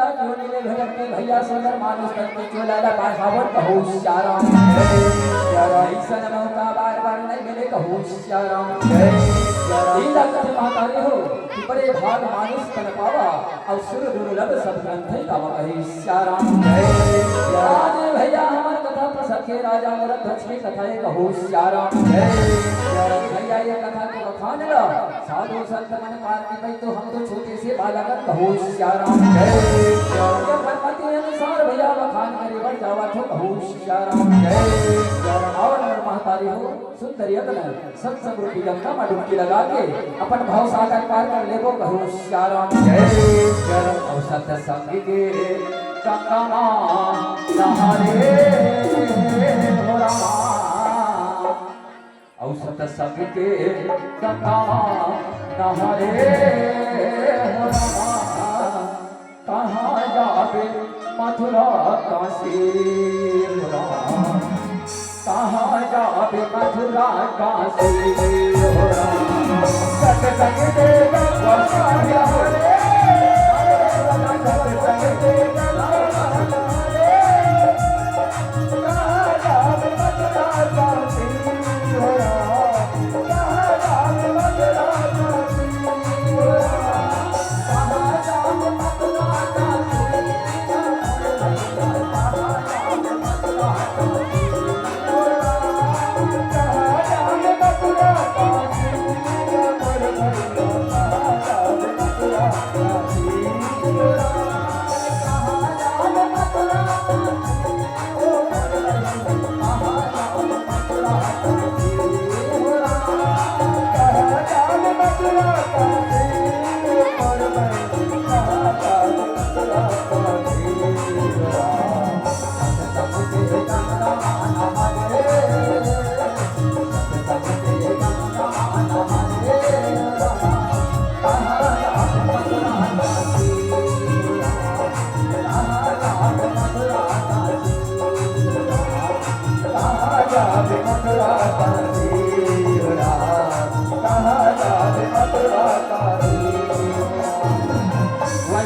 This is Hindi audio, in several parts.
भैया सुंदर मानुष तत्व चोलाला बाखावत कहो श्याराम ऐसा मौका बार बार नहीं मिले कहो श्याराम लीला कथ महाकाली हो कि बड़े भाग मानुष तन पावा और सुर दुर्लभ सब ग्रंथ का कहे श्याराम आज भैया हमार कथा प्रसंग के राजा मोर ध्वज की कथा कहो श्याराम भैया ये कथा को बखान ला साधु संत मन पार की तो हम तो छोटे से बालक कहो श्याराम परमति अनुसार भैया बखान करे बढ़ जावा तो कहो श्याराम और महतारी हो सुंदर यत्न सत्संग रूपी गंगा में डुबकी लगा के अपन भाव सागर पार कर लेबो कहो श्याराम और सत्संग के गंगा नहारे हो रामा और सत्संग के गंगा नहारे हो रामा कहाँ जाबे मथुरा काशी कहाँ जाबे मथुरा काशी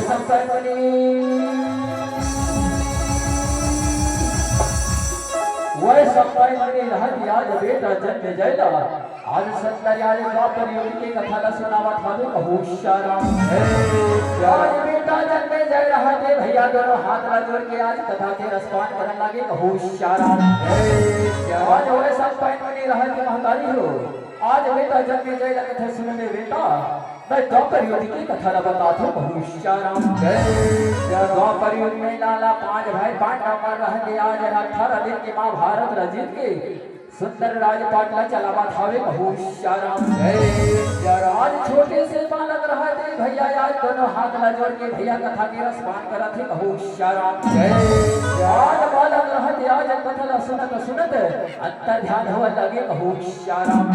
सत्संग के आज बेटा जन्म जयला आज सत्तर आज द्वापर युग की कथा ला सुनावा था कहो श्याराम आज बेटा जन्म जय रहा थे भैया दोनों हाथ ला जोड़ के आज कथा के रसपान करने लगे कहो श्याराम आज वो सब पैन बनी रहा थे महतारी हो आज बेटा जन्म जय ला कथा सुनने बेटा मैं द्वापर युग की कथा ला बता था कहो श्याराम द्वापर युग में लाला पांच भाई पांडव मर रहे आज 18 दिन की महाभारत रचित के सुंदर राजपाट ला चलावा थावे कहो श्याराम आज छोटे से बालक रहा थे भैया आज दोनों हाथ ला जोड़ के भैया कथा के रसपान करा थे कहो श्याराम आज बालक रहा थे आज कथा ला सुनत सुनत अंतर ध्यान हुआ लगे कहो श्याराम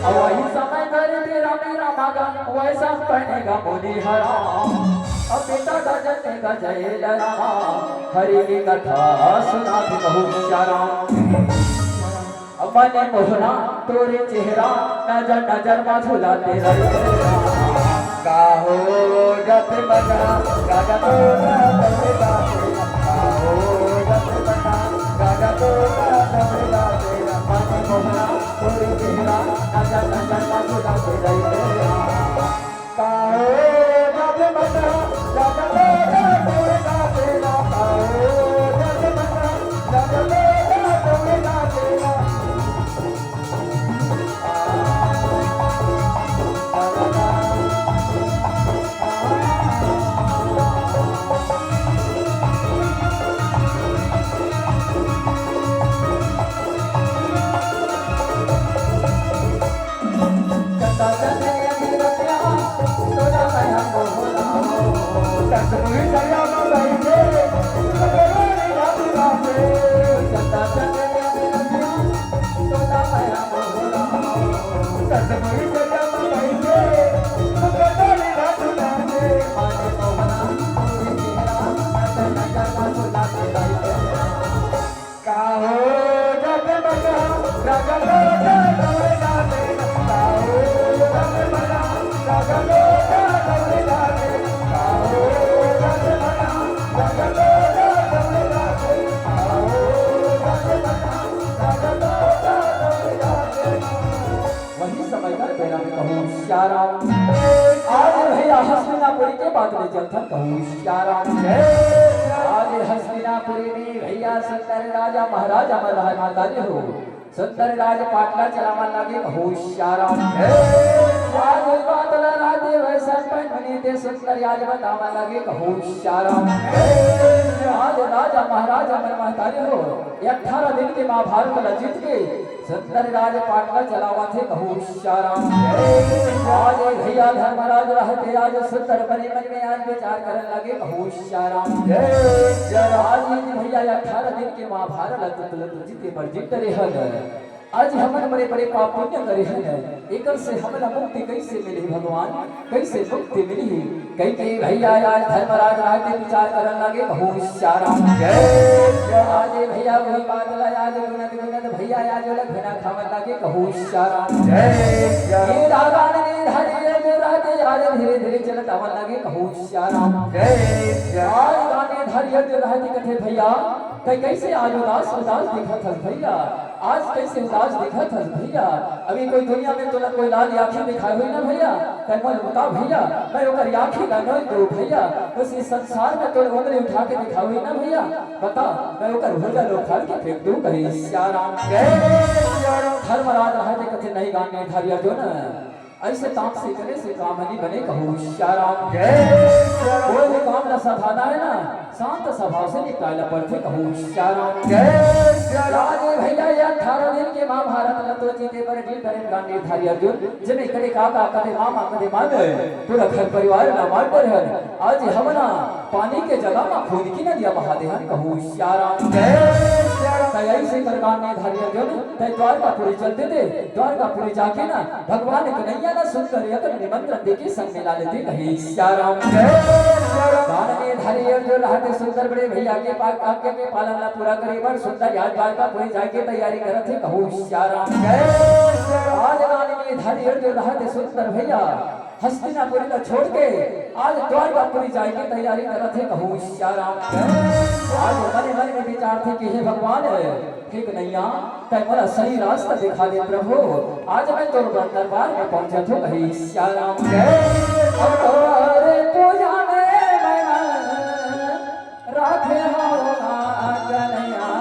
और वही समय करे तेरा मेरा मागा वैसा पहनेगा मोदी हराम अब बेटा गजन का जय लरा हरि की कथा सुना थे कहो श्याराम अपने मोहना तोरे चेहरा नजर नजर में झुलाते रहे काहो जब बजा गागा तो बजा काहो जब बजा गागा तो बजा अपने मोहना तोरे चेहरा नजर नजर में झुलाते रहे काहो जब बजा गागा तो बजा काहो जब बजा गागा तो बजा Tata वही समय कर बेरा में कहूँ श्याराम आज भैया हस्तिनापुरी के बात में चलता कहूँ श्याराम आज हस्तिनापुरी में भैया सुंदर राजा महाराजा मल्हार माता जी हो सुंदर राज पाटला चलावन लगे होशियाराम आज बादला राजे वैसा पन्नी ते सुंदर राज बतावन लगे होशियाराम आज राजा महाराजा मन महतारी हो 18 दिन के महाभारत लजित के सुंदर राज पाटला चलावा थे होशियाराम आज भैया धर्मराज रहते आज सुंदर बने मन में आज विचार करने लगे होशियाराम आज भैया 18 दिन के महाभारत लजित पर जीत रहे आज हमन बड़े बड़े पाप पुण्य करे हैं एकर से हमन मुक्ति कैसे मिली भगवान कैसे मुक्ति मिली कई कई भैया आज धर्मराज राज के विचार करने लगे होशियाराम आज भैया वही बादल आज गुणत भैया आज लखना खावन लगे होशियाराम ये रागान ने धैर्य जो राजे आज धीरे धीरे चलत आवन लगे होशियाराम आज गाने धैर्य जो राजे कथे भैया कैसे आज उदास उदास दिखा था भैया आज कैसे उदास दिखा था भैया अभी कोई दुनिया में तोला कोई लाल आंखें दिखाई हुई ना भैया तय मन बता भैया मैं ओकर आंखें ना न दो भैया उस इस संसार में तोड़ उंगली उठा के दिखाई हुई ना भैया बता मैं ओकर भुजा लो खाल के फेंक दूं कहीं श्याराम धर्मराज रहते कथे नहीं गाने धैर्य जो ना ऐसे ताप से करे से काम नहीं बने कहूँ श्याराम कोई भी काम न सधाना है ना शांत सभा से निकालना पड़ते कहूँ श्याराम राजे भैया 18 दिन के महाभारत लतो जीते पर दिल करे गाने धारी अर्जुन जिन्हें करे काका करे मामा करे मामे पूरा घर परिवार ना मार पर है आज हमना पानी के जगह में खून की नदियां बहा दे हन कहूँ श्याराम तैयारी से कर गाने धारी अर्जुन तय द्वारकापुरी चलते थे द्वारकापुरी जाके ना भगवान कन्हैया ना सुनकर यतन निमंत्रण देके संग मिला लेते कहीं श्याराम गाने धारी अर्जुन रहते सुंदर बड़े भैया के आज्ञा के पालन पूरा करे बर सुंदर याद द्वारकापुरी जाके तैयारी करत थे कहूँ श्याराम आज गाने में धारी अर्जुन रहते सुंदर भैया हस्तिनापुरी को छोड़ के आज द्वारकापुरी जाके तैयारी करत थे कहूँ श्याराम आज मन मन में विचार थे कि हे भगवान ठीक नैया तय मोला सही रास्ता दिखा दे प्रभु आज मैं तोर दरबार में पहुंचा तो कहीं श्याराम अब तोरे पूजा में मैं राखे हो कन्हैया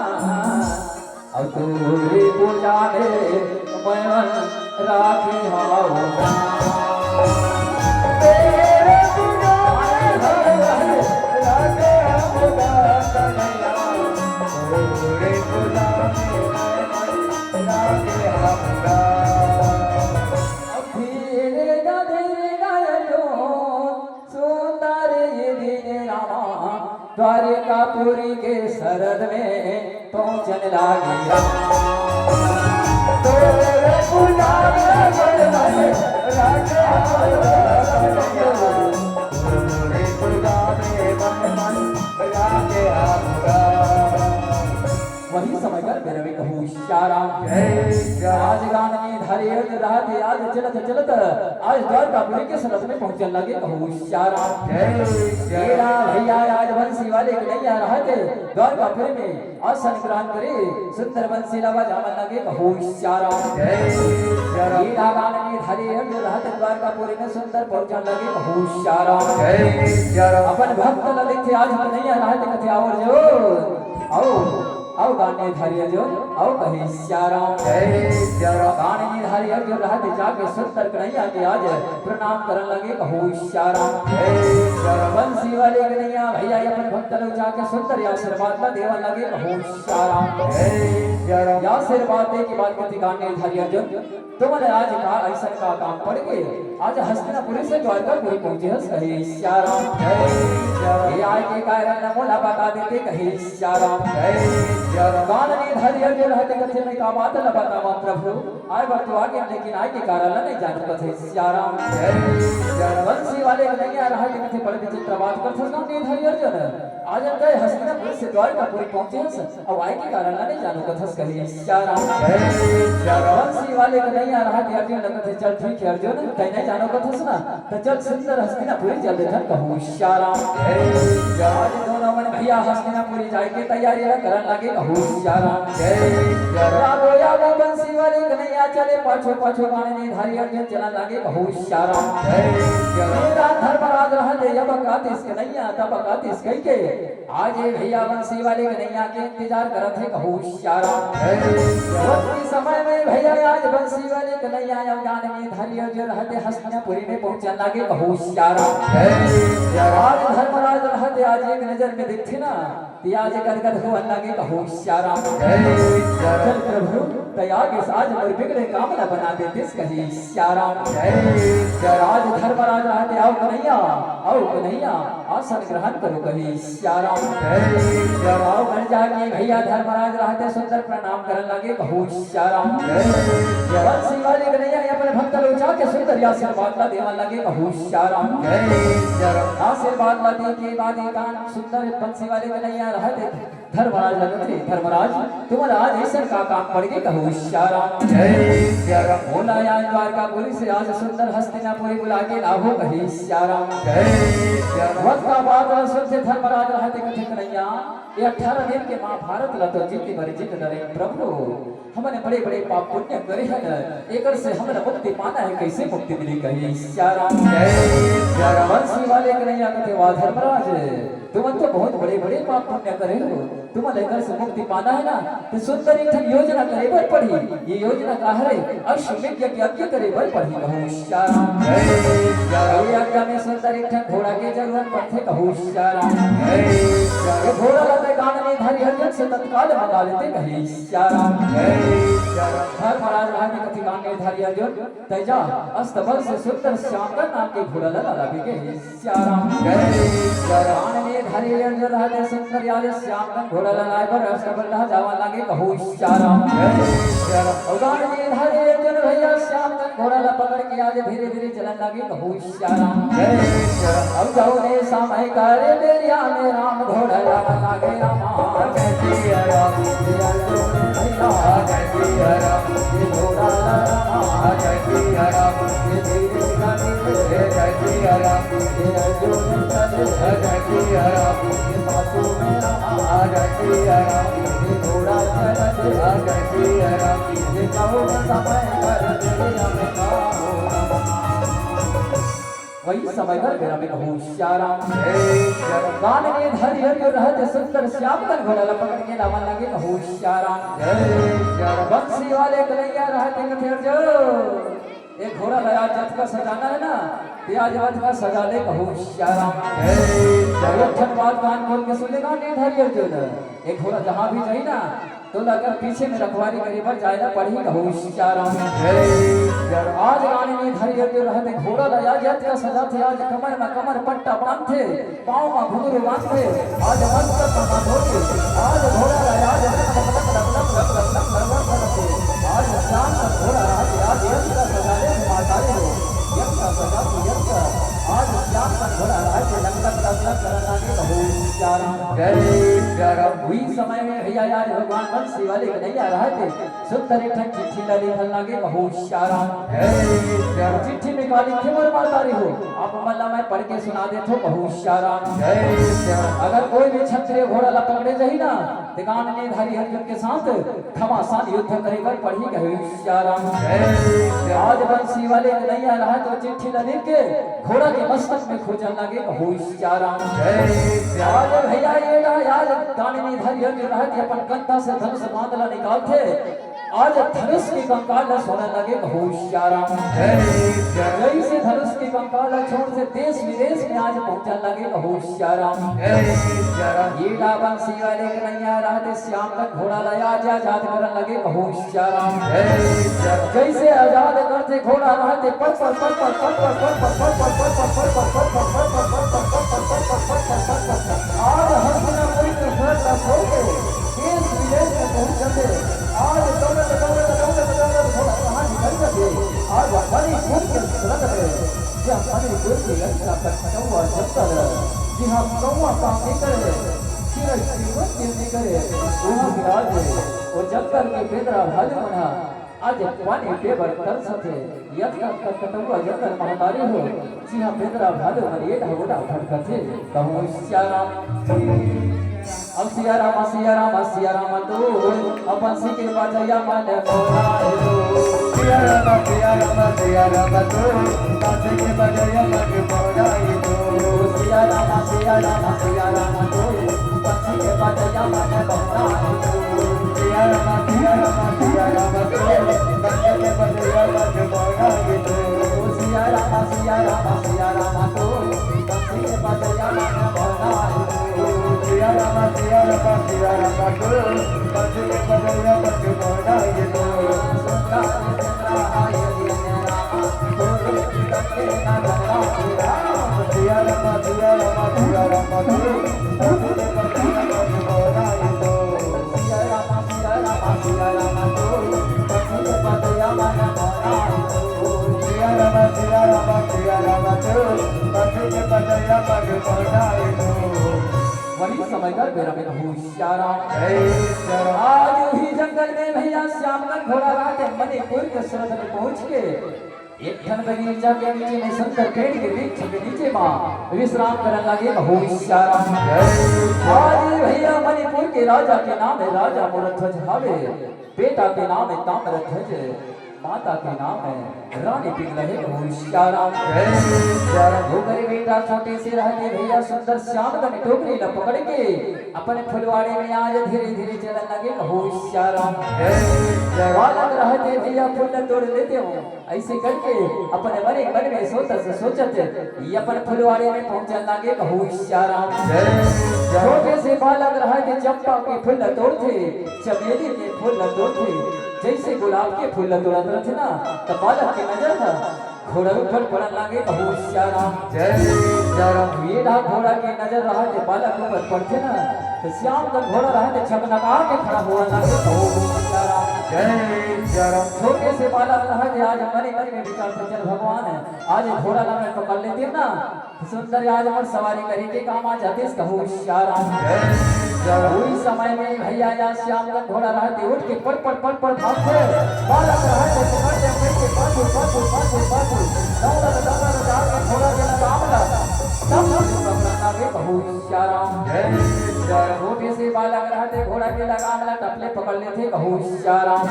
अब तोरे पूजा में मैं राखे हो द्वारकापुरी के शरद में पहुंचने लगी वही समय कर मेरे में कहूँ श्याराम आज गान में धारे रहते आज चलत चलत आज द्वारकापुरी के शरद में पहुंचने लगे कहूँ श्याराम तेरा भैया आज बंसी वाले के नैया रहते द्वारकापुरी में आसन ग्रहण करे सुंदर बंसी लगा जावन लगे कहूँ श्याराम तेरा गान में धारे रहते द्वारकापुरी में सुंदर पहुंचने लगे कहूँ श्याराम अपन भक्त लगे आज हम नैया रहते कथे और जो आओ गाने धारी अर्जुन आओ कहे श्याराम गाने धारी अर्जुन रहते जाके सुंदर कन्हैया के आज प्रणाम करने लगे कहूँ श्याराम बंसी वाले कन्हैया भैया अपन भक्त लोग जाके सुंदर आशीर्वाद ला देवन लगे कहूँ श्याराम आशीर्वाद दे के बाद कहते गाने धारी अर्जुन तुम्हारे आज का ऐसा का काम पड़ गए आज हस्तिनापुरी से द्वारकापुरी पहुंचे हस कहे श्याराम ये आज के कारण मोला बता देते कहे श्याराम गान ने धैर्य जो रहते कथे में का बात न बतावा प्रभु आए बार तो आगे लेकिन आए के कारण नहीं जानू कथे सियाराम बंसी वाले नहीं आ रहा कि कथे बड़े विचित्र बात कर थसना नहीं धरी अर्जुन आज गए हस्तिनापुर से द्वारकापुरी पहुंचे हस अब आए के कारण नहीं जानू कथस कही सियाराम बंसी वाले नहीं आ रहा कि अर्जुन कथे चल ठीक है अर्जुन कहीं नहीं जानू कथस ना तो चल सुंदर हस्तिनापुरी चल देथन कहूं सियाराम आज दोनों मन भैया हस्तिनापुरी जाए के तैयारी करन लगे कहूं सियाराम यादो यादो बंसी वाले कन्हैया चले पाछो पाछो गाने ने धारी अर्जुन चला लगे कहूं सियाराम मेरा धर्मराज रहते जब कातिस कन्हैया तब कातिस कह के आज ये भैया बंसी वाले कन्हैया के इंतजार करत है कहूं सियाराम वक्त समय में भैया आज बंसी वाले कन्हैया अब गाने में धारी अर्जुन रहते हस्तिनापुरी में पहुंचन लगे कहूं सियाराम आज धर्मराज रहते आज एक नजर में दिखते ना आज गदगद हो लगे कहूं सियाराम चल प्रभु तैयार के आज मोर बिगड़े काम न बना देते कही सियाराम आज धर्मराज रहते आओ कन्हैया आसन ग्रहण करो कही सियाराम आओ घर जाके भैया धर्मराज रहते सुंदर प्रणाम करने लगे कहूं सियाराम बंसी वाले कन्हैया अपने भक्त लोचा के सुंदर आशीर्वाद ला देवन लगे कहूं सियाराम आशीर्वाद ला दे के बाद कान सुंदर बंसी वाले कन्हैया रहते धर्मराज लगते धर्मराज तुम्हारा आज ऐसा का काम पड़ गए कहूं सियाराम बोला आज द्वारकापुरी से आज सुंदर हस्तिनापुरी बुला के लाभो कही सियाराम वक्त का बात सुनते धर्मराज रहते कथे कन्हैया ये 18 दिन के महाभारत ला तो जीत भरी जीत डरे प्रभु हमने बड़े बड़े पाप पुण्य करे हैं एकर से हमने मुक्ति पाना है कैसे मुक्ति मिली कही सियाराम बंसी वाले कन्हैया कथे वाह धर्मराज तुम तो बहुत बड़े बड़े पाप पुण्य करे हो तुम लेकर से मुक्ति पाना है ना तो सुंदर एक योजना करे बर पढ़ी ये योजना का है अश्वमेध यज्ञ करे बर पढ़ी कहूं सियाराम ये यज्ञ में सुंदर एक घोड़ा के जरूरत पड़थे कहूं सियाराम ये घोड़ा लगे कान में धारी अर्जुन से तत्काल मंगा लेते कही सियाराम धर्मराज रानी कथी कान में धारी अर्जुन तेजा अस्तबल से सुंदर श्यामकर नाम के घोड़ा लगा लगे के सियाराम कान में धारी अर्जुन रहते सुंदर याले श्यामकर घोड़ा लगाए पर अस्तबल रहा जावा लगे कहूं सियाराम कान में धारी अर्जुन भैया श्यामकर घोड़ा ला पकड़ के आज धीरे धीरे चलन लगे कहूं सियाराम अब जाओ ने समय करे मेरिया में राम घोड़ा लगा लगे रामा जय सिया राम सिया राम जय सिया राम ये घोड़ा लगा जय सिया राम ये धीरे गाड़ी जय सिया राम ये अर्जुन चले जय सिया राम ये पाछू में रामा जय सिया राम ये घोड़ा चले जय सिया राम ये जाओ समय करे मेरिया में राम वही समय पर मेरा में कहूं सियाराम गान में धरी हरि रहते सुंदर श्यामकर घोड़ा पकड़ के लावन लगे कहूं सियाराम बंसी वाले कन्हैया रहते कथे अर्जुन एक घोड़ा लया जत का सजाना है ना प्याज वत का सजा ले कहूं सियाराम जय बात कान खोल के सुन ले गान में धरी अर्जुन एक घोड़ा जहां भी जाई ना तो अगर पीछे में रखवारी करे पर जाए ना पढ़ी कहूं सियाराम आज गाने में धरी अर्जुन रहते घोड़ा लया जत का सजा थे आज कमर में कमर पट्टा बांधते पांव में घुंघरू बांधते आज मंत्र पका धोते आज घोड़ा लया जत आज शाम का घोड़ा आज यज्ञ का सजा ले माता रे यज्ञ का सजा तो यज्ञ आज शाम का घोड़ा आज लंगलक करना के कहूं सियाराम हुई समय में भैया आज भगवान बंसी वाले कन्हैया रहते सुंदर एक चिट्ठी ला लिखल लगे कहूं सियाराम चिट्ठी में का लिखे मोर माता रे हो आप मल्ला मैं पढ़ के सुना दे तो कहूं सियाराम अगर कोई भी क्षत्रिय घोड़ा ला पकड़े जाही ना दिगान ने धारी अर्जुन के साथ घमासान युद्ध करेगा पढ़ी कहूं सियाराम आज बंसी वाले कन्हैया रहा तो चिट्ठी ला लिख के घोड़ा के मस्तक में खोजन लगे कहूं सियाराम आज भैया ये आज गाने में धरी अर्जुन रहते अपन कंधा से धनुष बांधला निकालते आज धनुष की कंकाल सोने लगे कहूं सियाराम जैसे धनुष की कंकाल छोड़ से देश विदेश में आज पहुंचने लगे कहूं सियाराम ये बंसी वाले कन्हैया रहते श्याम का घोड़ा लाया आजाद करने लगे कहूं सियाराम जैसे आजाद करते घोड़ा रहते पर पर पर पर पर पर पर पर पर पर पर पर पर आज हस्तिनापुर के घर का छोड़ देश विदेश में पहुंच जाते आज दौलत दौलत दौलत दौलत घोड़ा जहाँ कौआ काम नहीं करे सिर श्रीमत दिल नहीं करे वहाँ विराज है वो जंगल के बेदरा भाले बना आज पानी पेवर कर सके यत्न कटुआ जंगल महातारी हो जी हाँ बेदरा भाले मन ये ढागोड़ा भटकते कहूँ श्याराम अब सिया राम तो अपन सिके बजया मन मोराए तो सिया राम तो अपन सिके बजया मन मोराए तो सिया राम तो अपन सिके बजया मन मोराए तो सिया राम तो अपन सिके बजया मन मोराए तो सिया राम तो अपन सिके बजया मन मोराए तो सिया राम तो बंसी के बजया मन मोराए तो सुंदर चंद्रा आए दिन रामा तो तके ना धरा सिया राम तो बंसी के बजया मन मोराए तो सिया राम तो बंसी के बजया मन मोराए तो सिया राम तो बंसी के बजया मन मोराए तो वही समय का मेरा में होशियाराम आज ही जंगल में भैया श्यामगढ़ घोड़ा रात मणिपुर के सरहद में पहुंच के एक घन बगीचा के नीचे में संकर पेड़ के वृक्ष के नीचे मां विश्राम करने लगे होशियाराम आज भैया मणिपुर के राजा के नाम है राजा मूलध्वज हावे बेटा के नाम है ताम्रध्वज माता के नाम है रानी पिंगला होशियाराम धोकर बेटा छोटे से रहते भैया सुंदर श्यामगढ़ टोकरी न पकड़ के अपने फुलवाड़े में आज धीरे धीरे चलने लगे होशियाराम बालक रहते भैया फूल तोड़ लेते हो ऐसे करके अपने मन में सोचते ये अपने फुलवाड़े में पहुंचने लगे होशियाराम छोटे से बालक रहते चंपा के फूल तोड़ते चमेली के फूल तोड़ते जैसे गुलाब के फूल तोड़ा थे ना तो बालक की नजर था घोड़ा ऊपर पड़ने लगे होशियाराम ये घोड़ा की नजर रहा थे बालक ऊपर पड़ते ना तो श्याम का घोड़ा रहा थे छकनका के खड़ा हुआ लगे होशियाराम छोटे से बालक रहा थे आज मन में विचार से चल भगवान है आज घोड़ा लगे पकड़ लेते ना सुंदर आज और सवारी करेंगे काम आ जाते इसका होशियाराम वही समय में भैया या श्याम का घोड़ा रहते उठ के पड़ भागते बालक रहते पकड़ते करके पाछू दौड़ा घोड़ा के लगामला तब पकड़ना के होशियाराम छोटे से बालक रहते घोड़ा के लगामला टपले पकड़ लेते होशियाराम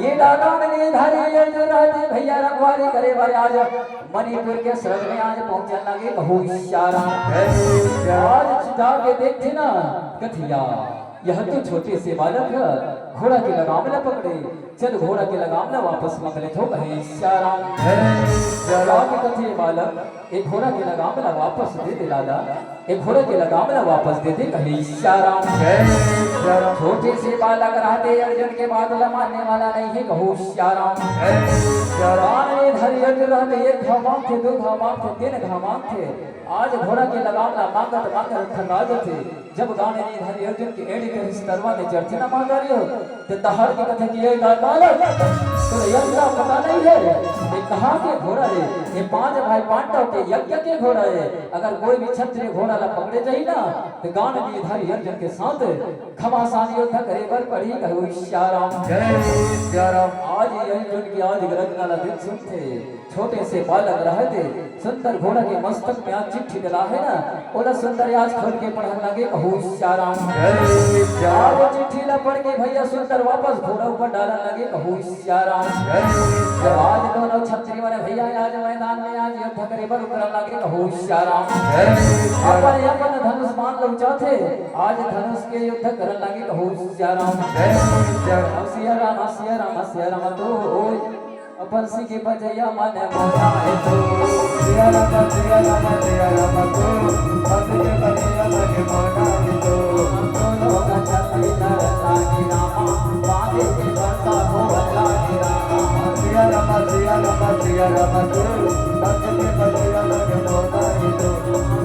ये लगाम ने धारी जो रहते भैया रखवारी करे भाई आज मणिपुर के शहर में आज पहुंचने लगे होशियाराम आज चिता के देखते ना कथिया यह तो छोटे से बालक है घोड़ा के लगाम न पकड़े चल घोड़ा के लगाम न वापस मंगले थो होशियाराम के कथिए बालक एक घोड़ा के लगाम न वापस दे दे लाला एक घोड़े के लगाम न वापस दे दे होशियाराम छोटे से बालक रहते अर्जुन के बादल मानने वाला नहीं है होशियाराम रहते एक घामाम थे दो घामाम थे तीन घामाम थे आज घोड़ा के लगाम न मांगत थका थे जब गाने ने धरी अर्जुन के एड़ी के रिश्तरवा ने चर्चा न मांगारी हो तो तहर की कथे किए बालक तो यज्ञ पता नहीं है ये कहां के घोड़ा है ये पांच भाई पांडव के यज्ञ के घोड़ा है अगर कोई भी क्षत्रिय घोड़ा ला पकड़े जाई ना तो गाने ने धरी अर्जुन के साथ घमासान युद्ध करे पर पड़ी होशियाराम आज अर्जुन की आज गरजनाला दिन सुनते छोटे से बालक रहते सुंदर घोड़ा के मस्तक में आज चिट्ठी डला है ना ओला सुंदर आज खोल के पढ़ने लगे होशियाराम आज चिट्ठी ला पढ़ के भैया सुंदर वापस घोड़ा ऊपर डालने लगे होशियाराम आज दोनों क्षत्रिय ने भैया आज मैदान में आज युद्ध करे पर उतरने लगे होशियाराम अपन धनुष मान लो चाहते आज धनुष के युद्ध करने लगे होशियाराम सिया राम तो अपन सी के बजया मन मोराए तो सिया राम तो अपन के बजया मन मोराए तो दोनों का छत्री नरता की रामा बांधे के बरसा हो अल्लाह की रामा सिया राम तो अपन के बजया मन मोराए तो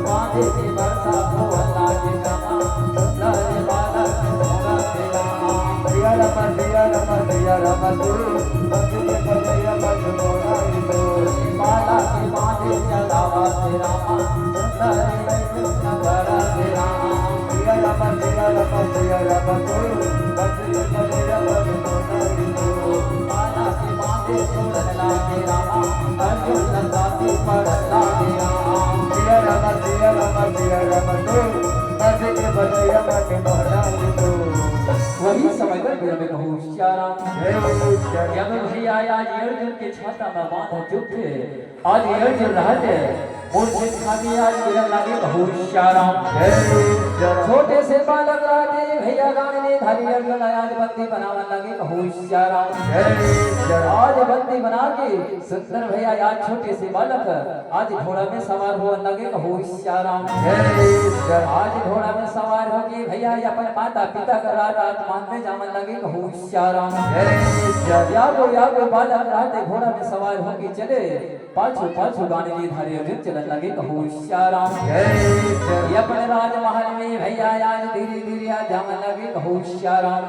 बांधे के बरसा हो अल्लाह की रामा लाल बालक होगा तेरा सिया राम तो अपन के बजया मन मोराए तो माला के बांधे चलावा राधे रामा सुंदर नगर राधे रामा सिया राम सिया राम सिया राम तो बस बस राम तो माला के माथे छोड़न लागे रामा अर्जुन लंकाती पड़न लागे रामा सिया राम सिया राम सिया राम तो बस बस राम के मोहरा तो वही समय पर मेरे में कहूँ श्याराम जब भैया आज अर्जुन के छाता में बांधा चुप थे आज अर्जुन रहते मुझसे खाती आज मेरा लागे कहूँ श्याराम छोटे से बालक रहते भैया गाने ने धारी अर्जुन आज बंदी बनावन लगे कहूँ श्याराम आज बंदी बना के सुंदर भैया आज छोटे से बालक आज घोड़ा में सवार हुआ लगे कहूँ श्याराम आज घोड़ा में सवार होके भैया अपने माता पिता का रात मानने जामन लगे कहूँ श्याराम यागो बालक रहते घोड़ा में सवार होके चले पाछू पाछू गाने लिए धारी अर्जुन चलन लगे कहूँ श्याराम अपने राजमहल में भैया आज धीरे धीरे आज जामन लगे कहूँ श्याराम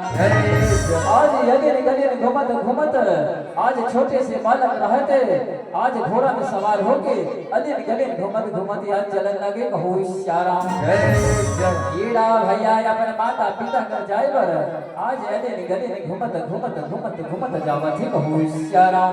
आज यगिन गगिन घुमत घुमत आज छोटे से बालक रहते आज घोड़ा में सवार होके अलिन गलिन घुमत घुमत आज चलन लगे कहूँ श्याराम कीड़ा भैया अपने माता पिता कर जाए पर आज अलिन गलिन घुमत घुमत घुमत घुमत जावत ही कहूँ श्याराम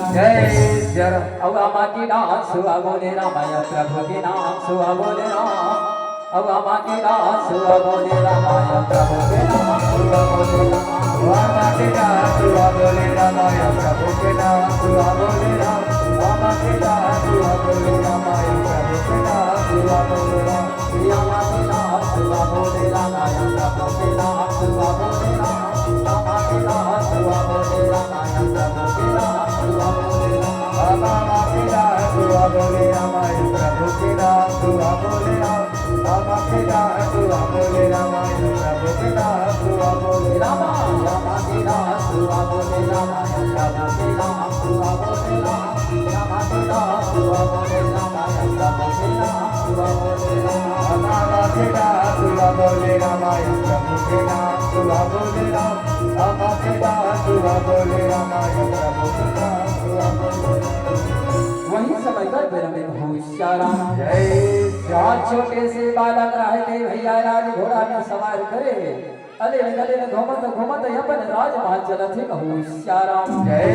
अवा माँ की डांस हुआ बोले रामाया प्रभु के नाम सुहा बोले राम अवा माँ की डांस हुआ बोले रामाया प्रभु के नाम सुहा बोले राम वामा के डांस हुआ बोले रामाया प्रभु के नाम सुहा बोले राम वामा के डांस हुआ बोले रामाया प्रभु के नाम सुहा बोले राम यामा के डांस हुआ बोले रामाया प्रभु के नाम सुहा बोले राम यामा के डांस हुआ बोले रामाया प्रभु के नाम सुहा बोले राम वामा के डांस हुआ बोले रामाया प्रभु के नाम सुहा बोले राम वामा के डांस हुआ बोले रामाया प्रभु के नाम सुहा बोले राम यामा के डांस हुआ बोले रामाया प्रभु के नाम सुहा बोले राम यामा के डांस हुआ बोले रामाया प्रभु के नाम सुहा बोले राम वामा के डांस हुआ बोले रामाया प्रभु के नाम सुहा बोले राम वामा के डांस हुआ बोले रामाया प्रभु के नाम सुहा बोले राम वही समय पर मेरा में कहूँ श्याराम जय आज छोटे से बालक रहते भैया आज घोड़ा में सवार करे अले गले घूमत घूमत अपन राजमहल चलत है कहूँ श्याराम जय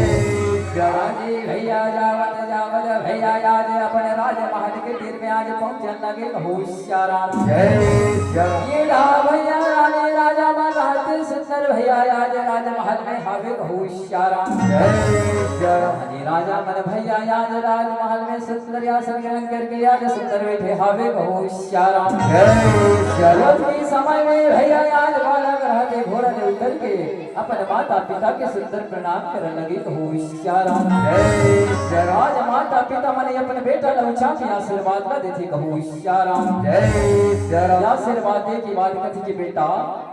जी भैया जावत जावत भैया आज अपने राजमहल के तीर में आज पहुंचने लगे कहूँ श्याराम ये भैया रानी राजा मन रहते सुंदर भैया आज राजमहल में हावे कहूँ श्याराम जी राजा मन भैया आज राजमहल में सुंदर आसन ग्रहण करके आज सुंदर बैठे हावे कहूँ श्याराम के समय में भैया आज बालक रहते घोड़ा ने उतर के अपने माता पिता के सुंदर प्रणाम करने लगे कहूँ श्याराम आज माता पिता मने अपने बेटा लौचा के आशीर्वाद न देते कहूँ श्याराम आशीर्वाद दे की बात कथी की बेटा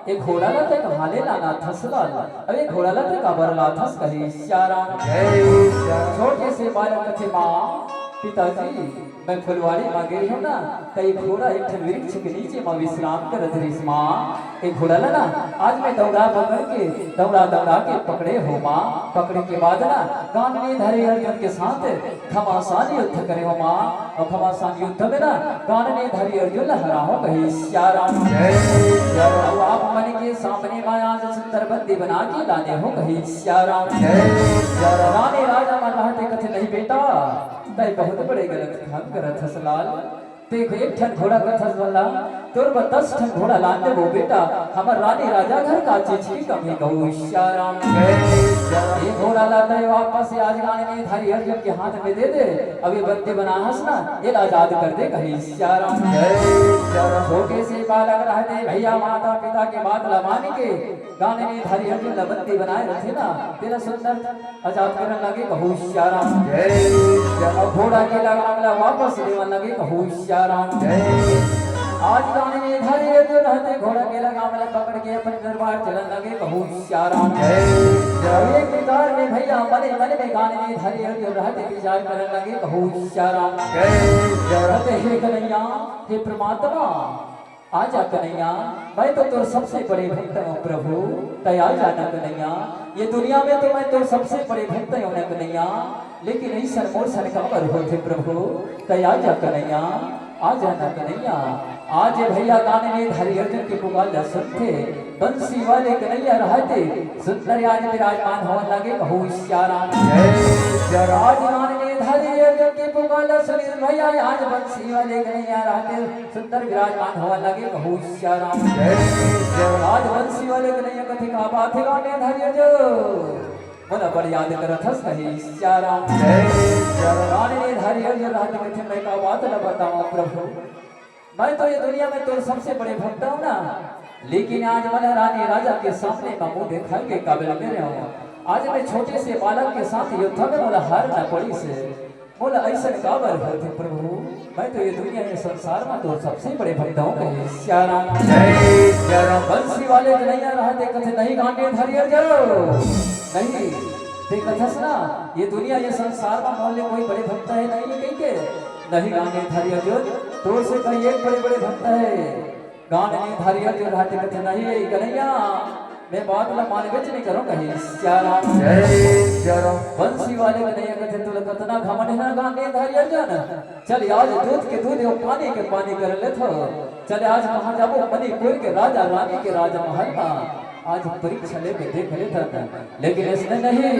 एक घोड़ा ला तक हाले लाना थस लाल अब एक घोड़ा ला तक अबरला थस कहे श्याराम छोटे से बालक कथे माँ पिताजी मैं फुलवारी माँ गई हूँ ना कई घोड़ा एक वृक्ष के नीचे माँ विश्राम करत रही माँ एक घोड़ा ला ना आज मैं दौड़ा पकड़ के दौड़ा दौड़ा के पकड़े हो माँ पकड़े के बाद ना गान में धरे अर्जुन के साथ घमासान युद्ध करे हो माँ और घमासान युद्ध में ना गान में धरे अर्जुन हरा हो कही श्याराम आप मन के सामने माया सुंदर बंदी बना के लाने हो कही श्याराम रानी राजा मन रहते कथे नहीं बेटा तय बहुत बड़े गलत काम करत हसलाल देख एक ठन घोड़ा कथस वाला तोर पर 10 ठन घोड़ा लाने वो बेटा हमर रानी राजा घर का चीज की कमी कहूँ श्याराम ये घोड़ा लाता है वापस से आज गाने में धारी अर्जुन के हाथ में दे दे अभी बंदी बना हंसना ये आजाद कर दे कहीं श्याराम छोटे से बालक रहते भैया माता पिता के बात लमाने के गाने में धारी अर्जुन बंदी बनाए रखे ना तेरा सुंदर आजाद करने लगे कहूँ श्याराम घोड़ा के लगा वापस लेवन लगे कहूँ श्याराम आज गाने में धारी अर्जुन रहते घोड़ा के लगाम पकड़ के अपने दरबार चलन लगे कहूँ श्याराम एक विचार में भैया मने मने में गाने में धारी अर्जुन रहते विचार करने लगे कहूँ श्याराम हे कन्हैया हे परमात्मा आजा कन्हैया, मैं तो तुर सबसे बड़े भक्त हूँ प्रभु, तय आ जाना कन्हैया। ये दुनिया में तो मैं तुर सबसे बड़े भक्त हूँ न कन्हैया, लेकिन ऐसा मोर सन कमर होते प्रभु, तय आ जा कन्हैया, आ जाना कन्हैया। आज भैया गाने में हरि अर्जुन की पुकार सुनते, बंसी वाले कन्हैया रहते, सुंदर आज विराजमान होने लगे कहू श्याराम। आज गाने में हरि अर्जुन की पुकार सुनी भैया, आज बंसी वाले कन्हैया रहते, सुंदर विराजमान होने लगे कहू श्याराम। आज बंसी वाले कन्हैया कथी का बात है गाने हरि अर्जुन, बोला बड़ी याद करत हस कही श्याराम। गाने में हरि अर्जुन रहते कथी मैं का बात न बताऊं प्रभु, मैं तो ये दुनिया में तो सबसे बड़े भक्त हूँ ना, लेकिन आज मैंने रानी राजा के सामने का मुंह दिखाई के काबिल मेरे हूँ। आज मैं छोटे से बालक के साथ युद्ध में बोला हार न पड़ी से, बोला ऐसा काबर होते प्रभु, मैं तो ये दुनिया में संसार में तो सबसे बड़े भक्त हूँ कहे श्याराम। बंसी वाले कन्हैया रहते कथे नहीं गांडे धरिए जाओ, नहीं ते कथस ना, ये दुनिया ये संसार में मोहल्ले कोई बड़े भक्त है नहीं कहीं के, नहीं गाने धारी अर्जुन तोर से कहीं एक बड़े बड़े भक्त है, गाने धारी अर्जुन रहते कथे नहीं कन्हैया, मैं बात ला मान बेच नहीं करूं कहीं श्याराम। बंसी वाले कन्हैया कथे तुल कतना घमंड है ना गाने धारी अर्जुन, चल आज दूध के दूध और पानी के पानी कर ले थो, चल आज कहां जाबो मणिपुर के राजा रानी के राजमहल में, आज परीक्षा लेके देख लेता, लेकिन इसने नहीं,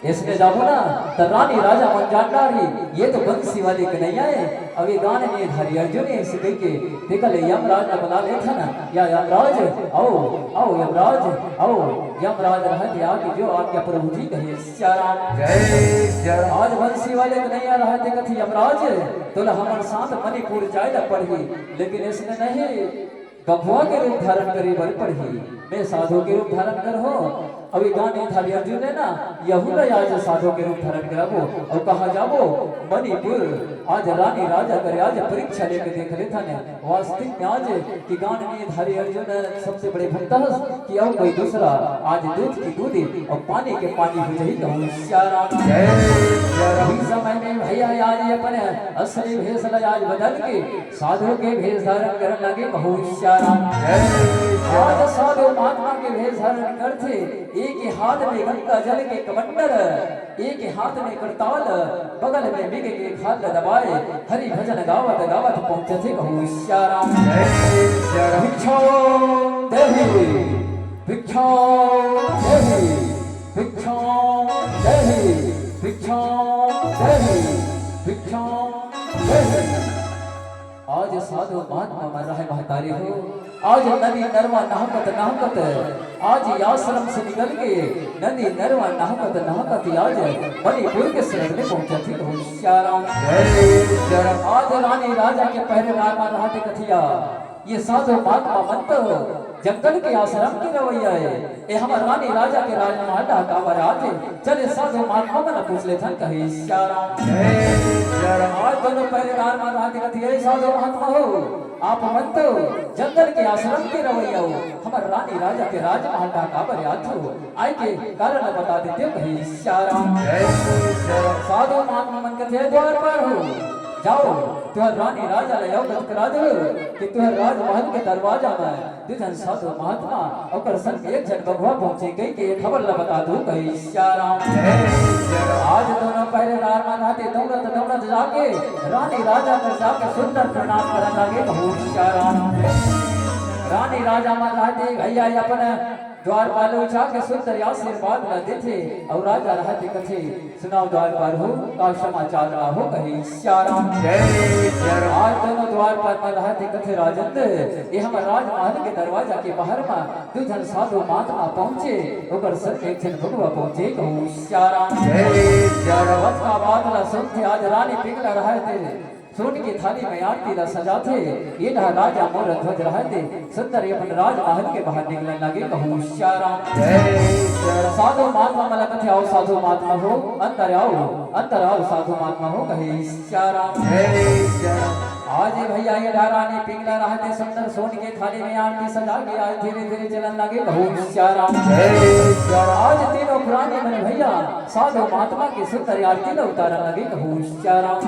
इसने जाबो ना तो रानी राजा मन जानदारी, ये तो बंसी वाले कन्हैया है। अभी गाने में हरि अर्जुन ने इसे देख के देखा ले यमराज ने बुला ले था ना, या यमराज आओ आओ यमराज आओ, यमराज रहते आके जो आज्ञा प्रभु जी कहे श्याराम। आज बंसी वाले कन्हैया रहते कथी यमराज तोला हमारे साथ मणिपुर जाए ना पड़ी, लेकिन इसने नहीं गभुआ के रूप धारण करी बर पड़ी, मैं साधु के रूप धारण कर हो। अभी गाने थाली अर्जुन है ना, यहूदा आज साधु के रूप धारण कराबो और कहा जाबो मणिपुर, आज रानी राजा करे आज परीक्षा लेके देख लेता ने वास्तविक में आज कि गाने में धारी अर्जुन सबसे बड़े भक्त कि और कोई दूसरा, आज दूध की दूध और पानी के पानी हो जाही कहूं श्याराम। इस समय में भैया आज अपने असली भेष आज बदल के साधु के भेष धारण करने लगे कहूं श्याराम। आज साधु महात्मा के भेष धारण करते, एक हाथ में गंगा जल के कमंडल, एक हाथ में करताल, बगल में मृग के खाल दबाए, हरि भजन गावत गावत पहुंचे थे कहूं श्याराम। भिक्षाम देहि भिक्षाम देहि भिक्षाम देहि भिक्षाम देहि भिक्षाम देहि। आज साधु महात्मा मर रहे महतारी हो, आज नदी नरवा नहकत नहकत, आज आश्रम से निकल के नदी नरवा नहकत नहकत आज मणिपुर के शहर में पहुंचा थी कहूं श्याराम। आज रानी राजा के पहरेदार में रहते कथिया, ये साधु महात्मा मंत जंगल के आश्रम की रवैया है, ये हमारे रानी राजा के राजमहल काबर आते, चले साधु महात्मा में पूछ ले थन कहे श्याराम। आज दोनों पहरेदार में रहते कथिया, साधु महात्मा हो आप मत जंगल के आश्रम के रवैया हो, हमारे रानी राजा के राजमहल काबर आते आई के कारण बता देते कहे श्याराम। साधु महात्मा मन कथे द्वार पर हो, जाओ तुहर रानी राजा ले अवगत करा दो कि तुहर राजमहल के दरवाजा में दुजन साधु महात्मा और संग एक जन बगुआ पहुंचे गई के खबर ल बता दो कही श्याराम। आज दोनों पहरेदार में रहते दौड़त दौड़त जाके रानी राजा कर जाके सुंदर प्रणाम करने लगे कहूं श्याराम। रानी राजा में रहते भैया अपने द्वारपाल जाके सुंदर आशीर्वाद न देते और राजा रहते कथे सुनाओ द्वारपाल हो का समाचार रहा हो कही श्याराम। आज दोनों द्वारपाल में रहते कथे राजेंद्र ये हम राजमहल के दरवाजा के बाहर में दुजन साधु महात्मा पहुंचे ओकर संग एक जन भगवा पहुंचे कहूं श्याराम। वत का बात ला सुनते आज रानी पिघला रहते, सोने की थाली में आरती ला सजाते, ये राजा मोर ध्वज रहते सुंदर अपन राजमहल के बाहर निकलने लगे कहूं श्याराम। साधु महात्मा मला कथे आओ साधु महात्मा हो अंदर आओ साधु महात्मा हो कहे श्याराम। आज ये भैया ये रानी पिंगला रहते सुंदर सोन के थाली में आरती सजा के आज धीरे धीरे चलन लगे कहूँ श्याराम आज तीनों पुराने मन भैया साधु महात्मा की सुंदर आरती न उतारने लगे कहूँ श्याराम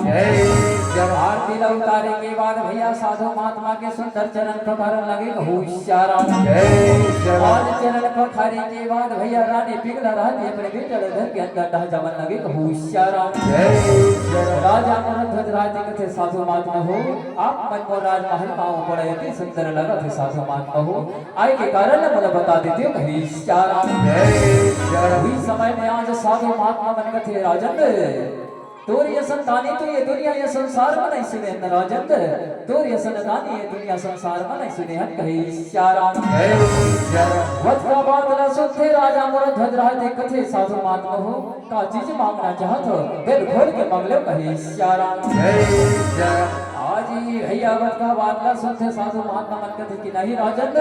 आरती न उतारे के बाद भैया साधु महात्मा के सुंदर चरण पखारने लगे कहूँ श्याराम आज चरण पखारे के बाद भैया रानी पिंगला रहती अपने बेटे घर के अंदर ढह जमन लगे कहूँ श्याराम राजा मनध्वज राज कथे साधु महात्मा हो आप मन को राजमहल पाओ पड़े अति सुंदर लगा थे साधु महात्मा हो आय के कारण मुझे बता देते हो कहीं श्याराम हुई समय में आज साधु महात्मा मन कथे राजन तोर ये संतानी तो ये दुनिया ये संसार में नहीं सुने न राजन तोर ये संतानी ये दुनिया संसार में नहीं सुने हन कहीं श्याराम वत का बात न सुनते राजा मोर ध्वज राज कथे साधु महात्मा हो का चीज मांगना चाहत हो दिल खोल के मांग लो कहीं श्याराम आज ही भैया वत का बात न सुनते साधु महात्मा मन कथे कि नहीं राजन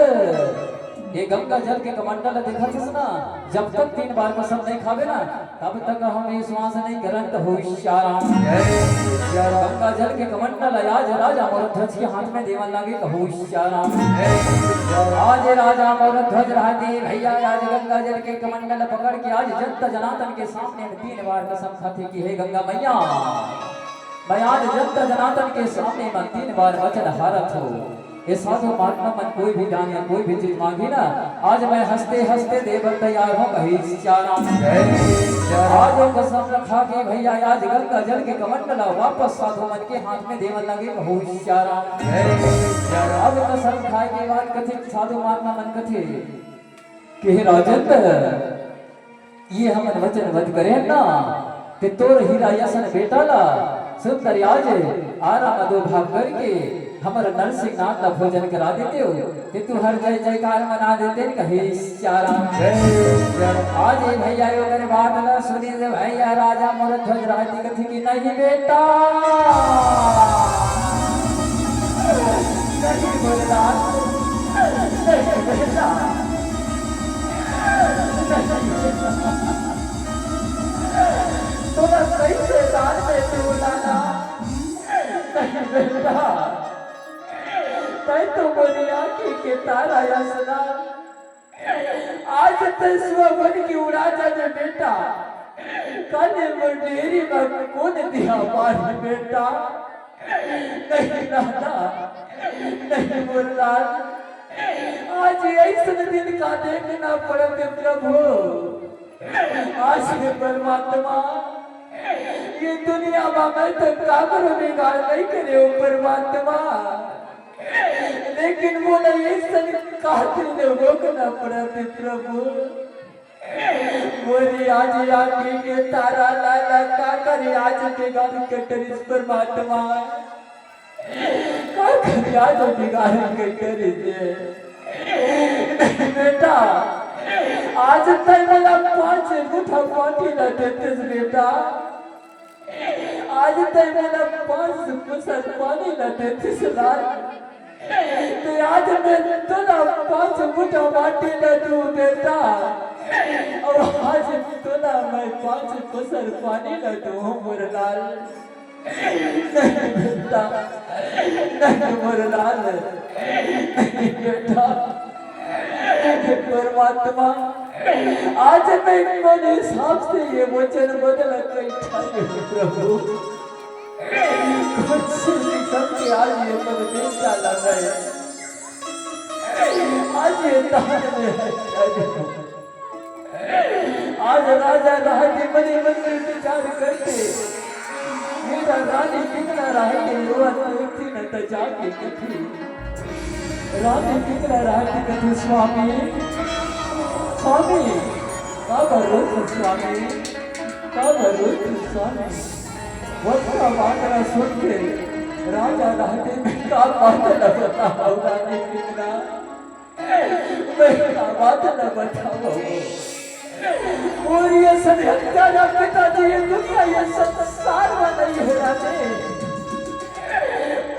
ये गंगा जल के कमंडल देखा थी ना जब तक 3 बार कसम नहीं खावे ना तब तक हम ये श्वास नहीं ग्रहण हो श्याराम गंगा जल के कमंडल आज राजा मोरध्वज के हाथ में देवन लगे कहू श्याराम आज राजा मोरध्वज रहते भैया आज गंगा जल के कमंडल पकड़ के आज जनता जनार्दन के सामने 3 बार कसम खाते कि हे गंगा मैया मैं आज जनता जनार्दन के सामने मैं 3 बार वचन हारत हूँ ये साधु महात्मा मन कोई भी जाने कोई भी चीज मांगी ना आज मैं हंसते हंसते देवर तैयार हूँ कहीं श्याराम आज वो कसम रखा के भैया आज गंगा जल के कमंडला वापस साधु मन के हाथ में देवन लगे कहूँ श्याराम अब कसम खाए के बाद कथित साधु महात्मा मन कथे कि हे राजन ये हम वचन वध करे ना कि तोर हीरा यसन बेटा ला सुंदर आज आराम दो भाग करके हमारा नरसिंह नाथ का भोजन करा देते हो कि तू हर जय जयकार मना देते कहे श्याराम आज ये भैया अगर बात न सुनी दे भैया राजा मोरध्वज राज कथी की नहीं बेटा नहीं बोलना नहीं बेटा थोड़ा सही से दान में तू लाना नहीं बेटा तै तो बोली आँखी के तारा यासना आज तै सुबह की उड़ा जाने बेटा काने में डेरी में कौन दिया पानी बेटा नहीं लाना नहीं बोलना आज ऐसा दिन का देखना पड़े प्रभु आज ये परमात्मा ये दुनिया में मैं तो कागरों बिगाड़ नहीं करे परमात्मा लेकिन वो नहीं कातिल ने रोकना पड़ा प्रभु मोरी आज आगे के तारा लाला का करे आज के गाड़ी कटरिस परमात्मा का करे आज के गाड़ी कटरिस बेटा आज तक मेरा 5 मुठा पानी न देते बेटा आज तक मेरा 5 पुसर पानी न देते लाल तो आज मैं तुला 5 मुठा माटी न दूं बेटा और आज तुला मैं 5 पुसर पानी न दूं मुरलाल नहीं बेटा नहीं मुरलाल नहीं बेटा परमात्मा आज मैं मेरे हिसाब से ये वचन बदल प्रभु सबके आज ये पद बेटा लग गए आज ये दान में आज राजा राहते बने बने विचार करते मेरा रानी कितना राहते रोती न तो जाके कथी रानी कितना राहते कथी स्वामी स्वामी का भरोसा स्वामी का भरोसा स्वामी वक्ता बातरा सुन के राजा रहते का बात न बताओ रानी कितना मैं बात न बताओ और ये सब हत्या पिताजी ये दुनिया ये संसार में नहीं हो रहे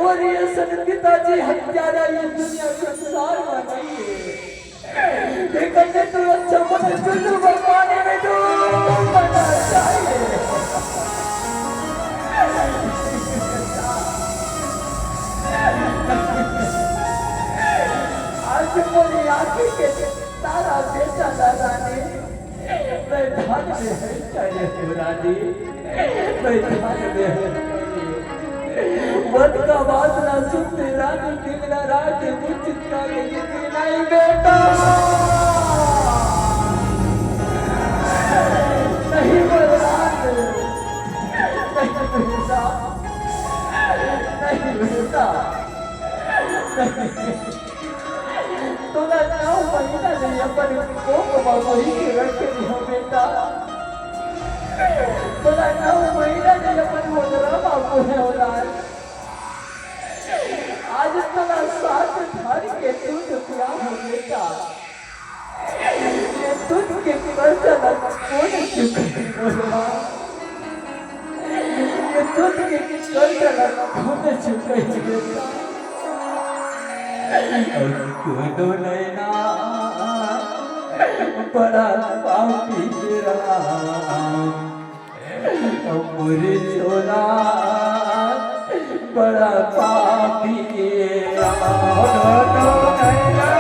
और ये सब पिताजी हत्यारा ये दुनिया संसार में नहीं है लेकिन तो अच्छा मुझे चुल्लू बनवाने में तो बनना चाहिए मेरी आंखें के तारा बेटा दादानी मैदान में है चाहे पुरानी मैदान में है वट का वासना सुनते रानी दिन न रात मुझका लेकिन नहीं बेटा नहीं बर्बाद नहीं बेटा नहीं बेटा तोला 9 महीना नहीं अपन को वही के रखे हो बेटा तोला 9 महीना नहीं अपन मोदरा बाबू है औलाद आज तोला साथ धर के तू क्या हो बेटा ये तुझ के कर्जा न कौन चुके बोलवा ये तुझ के कर्जा न कौन चुके बेटा दोनों नैना बड़ा पापी तेरा मुझे छोला बड़ा पापी तेरा दोनों नैना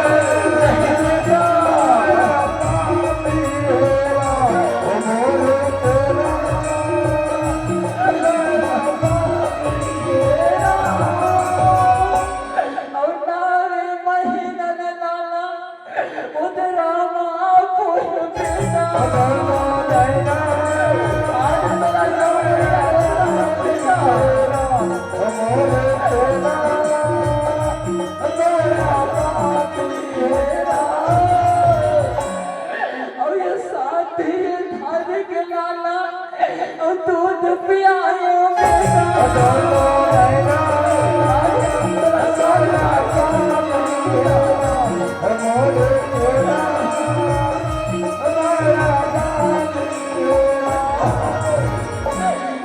दूध पियायो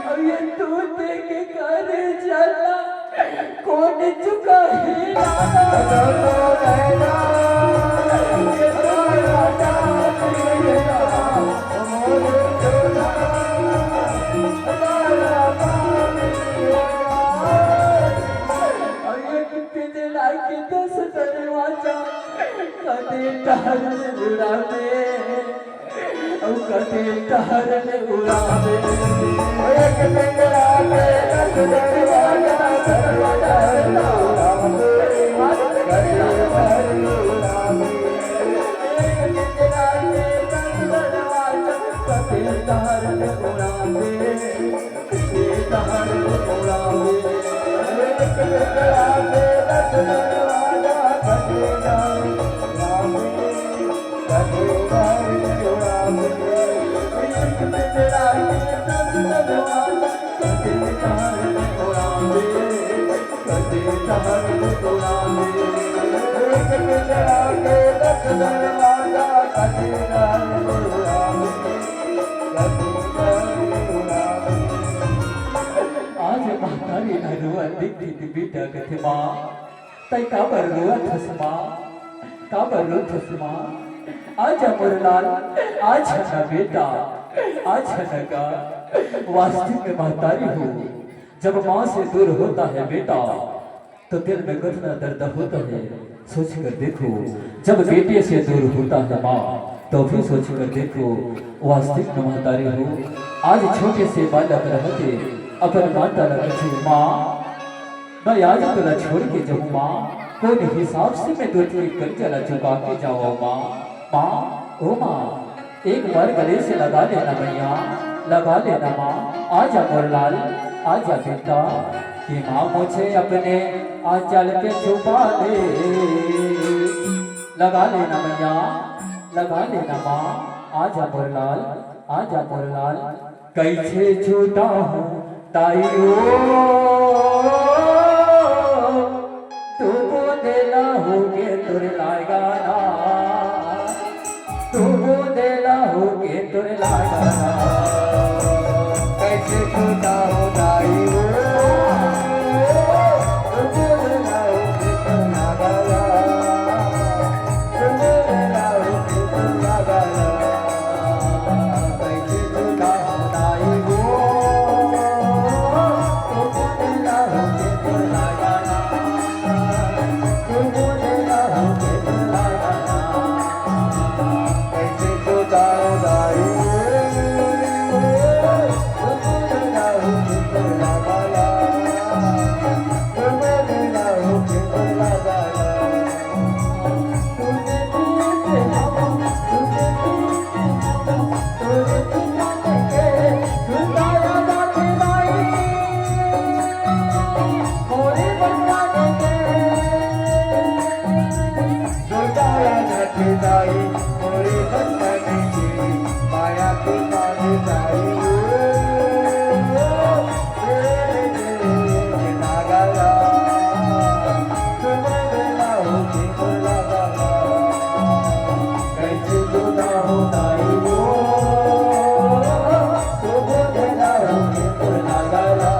अब ये दूध के घर चला कौन चुका ही कदे टहर उड़ावे एक पिंजरा के दस दरवाजा दरवाजा उड़ावे कदे टहर उड़ावे एक पिंजरा के दस दरवाजा कदे टहर उड़ावे कदे टहर उड़ावे एक पिंजरा के दस दरवाजा कदे टहर उड़ावे कदे टहर उड़ावे आज महतारी नरुआ दिखती बेटा कथे माँ तय काबर रुआ थसमा काबर रो थसमा आज अमरलाल आज है बेटा आज है का वास्तविक में महतारी हो जब माँ से दूर होता है बेटा तो दिल में कितना दर्द होता है सोच कर देखो जब बेटे से दूर होता है माँ तो फिर सोच कर देखो वास्तविक में महतारी हो आज छोटे से बालक रहते अपन माता लगे माँ मैं आज तुला छोड़ के जाऊँ माँ कौन हिसाब से मैं दूर कर चला चुका के जाओ माँ माँ ओ माँ एक बार गले से लगा लेना मैया लगा लेना माँ आजा मोरलाल आजा बेटा कि माँ मुझे अपने आंचल पे छुपा दे लगा लेना मैया लगा लेना माँ आजा मोरलाल आजा मोरलाल कैसे छूटा हूँ ताइयो तू देना होगे तुर लगाना तू देना होगे तुर लगाना कैसे छूटा हूँ ताइयो जाया नथी जाई मोरी बंदनी की माया की मान जाई नागला तुम बेला होके लगाला कैसे जुदा हो दाई वो तुम बेला होके लगाला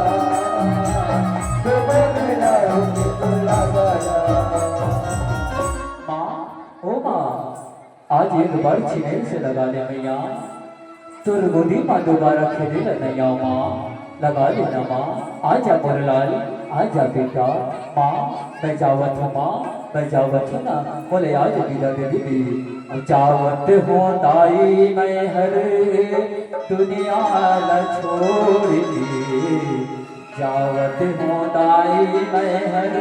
तुम बेला होके लगाला माँ, ओ माँ, आज एक बार छिनेल से लगा ले मैया, तुर गोदी माँ दोबारा खेले नैया माँ, लगा लेना माँ, आजा मुरलाल, आजा बेटा, माँ, मैं जावत हूँ माँ, मैं जावत हूँ ना, बोले आज बिदा दे दी, जावत हूँ दाई मैं हर दुनिया न छोड़ दी, जावत हूँ दाई मैं हर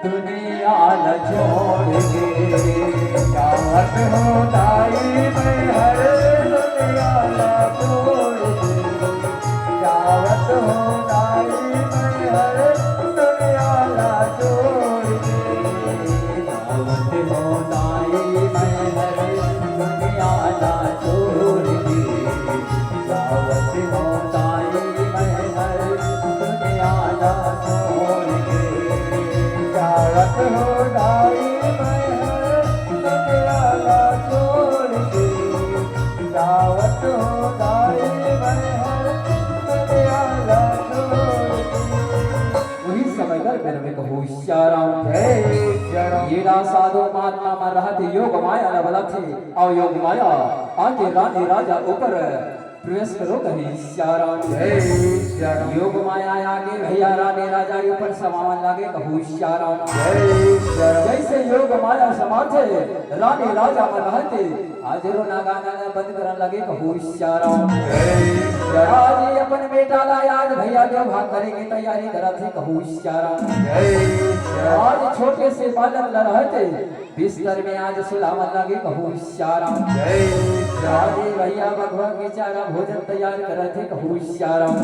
दुनिया न छोड़ दी, जावत हो दाई मैं हर दुनिया न छोड़ दी जावत हो दाई मैं हर दुनिया न छोड़ दी जावत हूँ दाई मैं हर दुनिया न छोड़ दी, जावत हूँ दाई मैं हर दुनिया न छोड़ दी, जावत हो दाई मैं हर दुनिया न छोड़ दी जावत हो दाई मैं हर दुनिया न छोड़ दी वही समय कर मेरे में कहूँ श्याराम ये ना साधु महात्मा मर रहा थे योग माया न बला थे और योग माया आके रानी राजा ऊपर प्रवेश करो कहीं श्याराम योग माया आगे भैया रानी राजा ऊपर समावन लागे कहूँ श्याराम जैसे योग माया समाथे रानी राजा में रहते आज रो नागा नागा बंद करने लगे कहूँ श्याराम आज अपन बेटा ला याद भैया देव भाग करेंगे तैयारी करा थे कहूँ श्याराम आज छोटे से बालक ल रहते बिस्तर में आज सुलावन लगे कहूँ श्याराम आज भैया भगवान बेचारा भोजन तैयार करे थे कहूँ श्याराम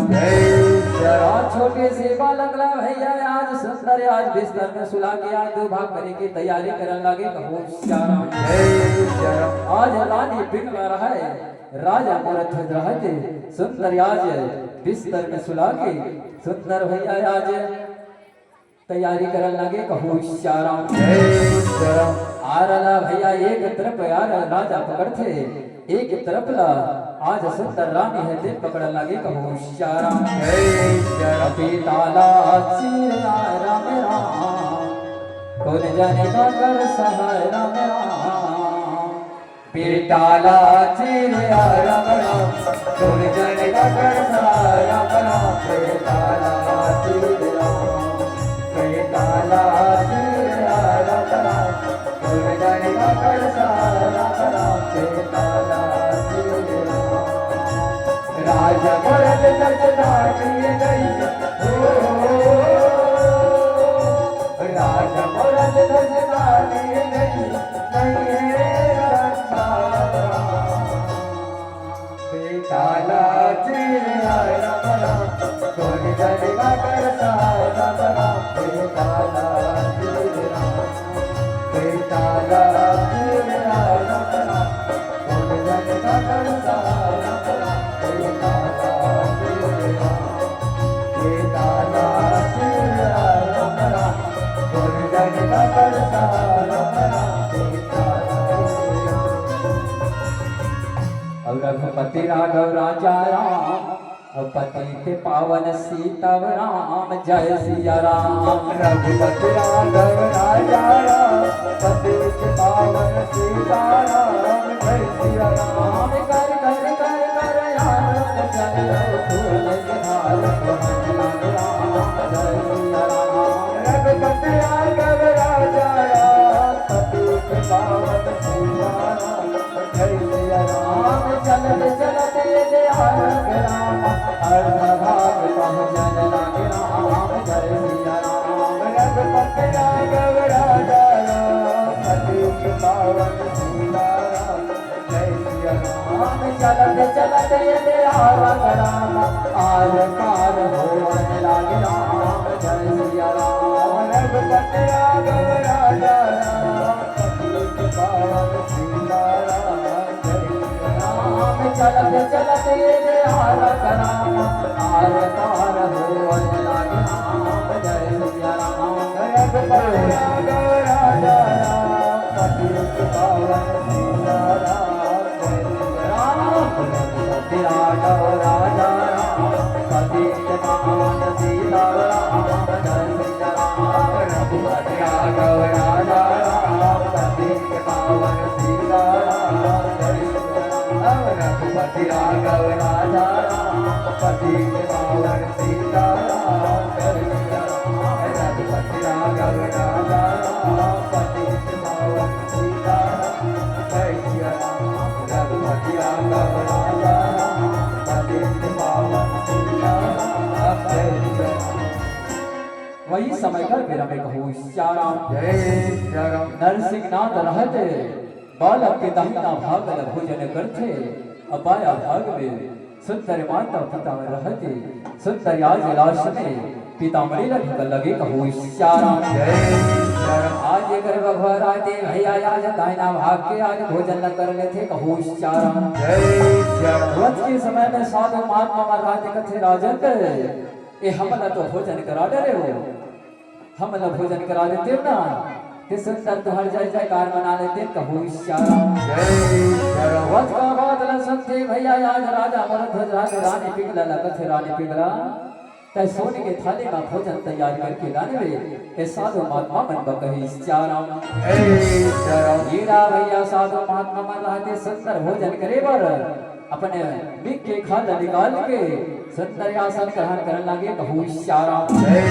आज छोटे से बालक ला भैया आज सुंदर आज बिस्तर में सुला के आज दो भाग करे की तैयारी करने लगे कहूँ श्याराम आज रानी पिघला रहा है राजा मूर्त रहते सुंदर आज बिस्तर में सुला के सुंदर भैया आज तैयारी करने लगे कहूँ श्याराम आरला भैया एक तरफ यार राजा पकड़ थे एक तरफ ला आज सुंदर रानी है दिल पकड़ लगे कहूँ श्याराम ताला राम राम कौन जाने का कर सहाय राम राम बेटाला चिर राम राम कौन जाने का कर सहाय राम राम बेटाला चिर राम बेटाला चिर राम राम कौन जाने का कर सहाय राम राम बेटाला चिर राम राजा भरत दशनानी गई राजा भरत दशनानी गई बेटाला चिर राम राम कौन जाने का कर सहाय राम राम बेटाला चिर राम बेटाला चिर राम राम कौन जाने का कर सहाय राम राम बेटाला चिर राम बेटाला चिर राम राम कौन जाने का कर सहाय राम राम बेटाला चिर राम और रघुपति राघव राजा राम पति पावन सीता राम जय सिया राम रघुपति राघव राजा राम पति पावन सीता राम जय सिया राम कर कर कर कर यार चलो फूल के हार राम जय सिया राम रघुपति राघव राजा राम पति पावन सीता राम जय सिया राम चलत चलत ये हार राम हर भाग पहुँचन लगे राम जय सिया राम रघुपति राघव राजा राम पति पावन सीता राम जय सिया राम चलत चलत ये हार राम आर पार होवन लगे राम जय सिया राम रघुपति राघव राजा राम पति चलत चलत ये दे हार करा हार तार हो लागे राम जय सिया राम रघुपति राघव राजा राम पतित पावन सीता राम जय सिया राम रघुपति राघव राजा राम पतित पावन सीता राम जय सिया राम रघुपति राघव राजा राम पतित पावन सीता राम जय सिया राम रघुपति राघव राजा राम पतित पावन सीता राम जय सिया राम रघुपति राघव राजा राम पतित पावन सीता राम जय सिया राम रघुपति राघव राजा राम पतित पावन सीता राम जय सिया राम। वही समय कर मेरा मैं कहूँ श्याराम जय सिया राम नरसिंहनाथ रहते बालक के दाहिना भाग में भोजन करते अपाया भाग में सुंदर माता पिता में रहते सुंदर आज लाश में पीताम्बरी ढकल लगे कहूँ श्याराम जय सिया राम आज कर भगवान आते भैया आज दाहिना भाग के आज भोजन न कर लेते कहूँ श्याराम जय सिया राम व्रत के समय में साधु महात्मा महाराज कथे राजन ये हमला तो भोजन करा डरे हो हमला भोजन करा देते हो ना कि सुंदर तुहर जय जयकार मना लेते कहूँ श्याराम जय सिया राम वत का बादल सुनते भैया आज राजा मरध्वज राज रानी पिघला लगत रानी पिघला तय सोने के थाली में भोजन तैयार करके लाने वे ये साधु महात्मा मन बकही श्याराम जय सिया राम हीरा भैया साधु महात्मा मन रहते सुंदर भोजन करे बर अपने बिक के खाल निकाल के सुंदर आसन ग्रहण करने लगे कहूँ श्याराम जय